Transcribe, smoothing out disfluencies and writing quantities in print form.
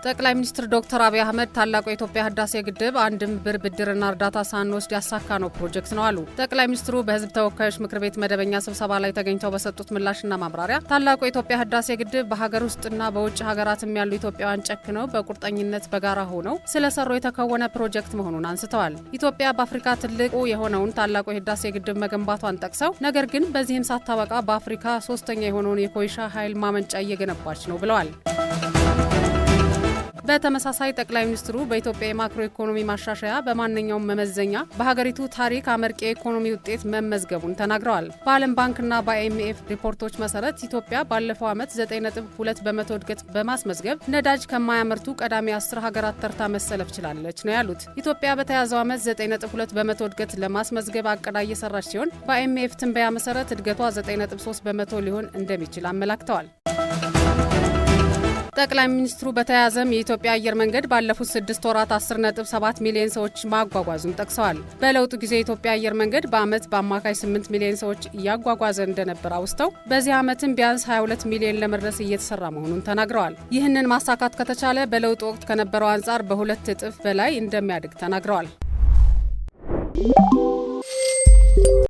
ጠቅላይ ሚኒስትር ዶክተር አብይ አህመድ ታላቁ የኢትዮጵያ ህዳሴ ግድብ አንድም ብር ብድርና እርዳታ ሳንወስድ ያሳካነው ፕሮጀክት ነው አሉ። ጠቅላይ ሚኒስትሩ በህዝብ ተወካዮች ምክር ቤት መደበኛ ስብሰባ ላይ ተገኝተው በሰጡት ምላሽና ማብራሪያ ታላቁ የኢትዮጵያ ህዳሴ ግድብ በሀገር ውስጥና በውጭ ሀገራትም ያሉ ኢትዮጵያውያን ጨክነው በቁርጠኝነት በጋራ ሆነው ስለሰሩ የተከወነ ፕሮጀክት መሆኑን አንስተዋል። ኢትዮጵያ በአፍሪካ ትልቁ የሆነውን ታላቁ የህዳሴ ግድብ መገንባቷን ጠቅሰው ነገር ግን በዚህም ሳታበቃ በአፍሪካ ሶስተኛ የሆነውን የኮይሻ ኃይል ማመንጫ እየገነባች ነው ብለዋል። በተመሳሳይ ጠቅላይ ሚኒስትሩ በኢትዮጵያ የማክሮ ኢኮኖሚ ማሻሻያ በማንኛውም መመዘኛ በሀገሪቱ ታሪክ አመርቂ የኢኮኖሚ ውጤት መመዝገቡን ተናግረዋል። በዓለም ባንክና በአይኤምኤፍ ሪፖርቶች መሰረት ኢትዮጵያ ባለፈው ዓመት 9.2 በመቶ እድገት በማስመዝገብ ነዳጅ ከማያመርቱ ቀዳሚ 10 ሀገራት ተርታ መሰለፍ ችላለች ነው ያሉት። ኢትዮጵያ በተያዘው ዓመት 9.2 በመቶ እድገት ለማስመዝገብ አቅዳ እየሰራች ሲሆን በአይኤምኤፍ ትንበያ መሰረት እድገቷ 9.3 በመቶ ሊሆን እንደሚችል አመላክተዋል። ጠቅላይ ሚኒስትሩ በተያያዘም የኢትዮጵያ አየር መንገድ ባለፉት 6 ወራት 10.7 ሚሊዮን ሰዎች ማጓጓዙን ጠቅሰዋል። በለውጡ ጊዜ የኢትዮጵያ አየር መንገድ በዓመት በአማካይ 8 ሚሊዮን ሰዎች እያጓጓዘ እንደነበር አውስተው በዚህ ዓመትም ቢያንስ 22 ሚሊዮን ለመድረስ እየተሰራ መሆኑን ተናግረዋል። ይህንን ማሳካት ከተቻለ በለውጡ ወቅት ከነበረው አንጻር በ2 እጥፍ በላይ እንደሚያድግ ተናግረዋል።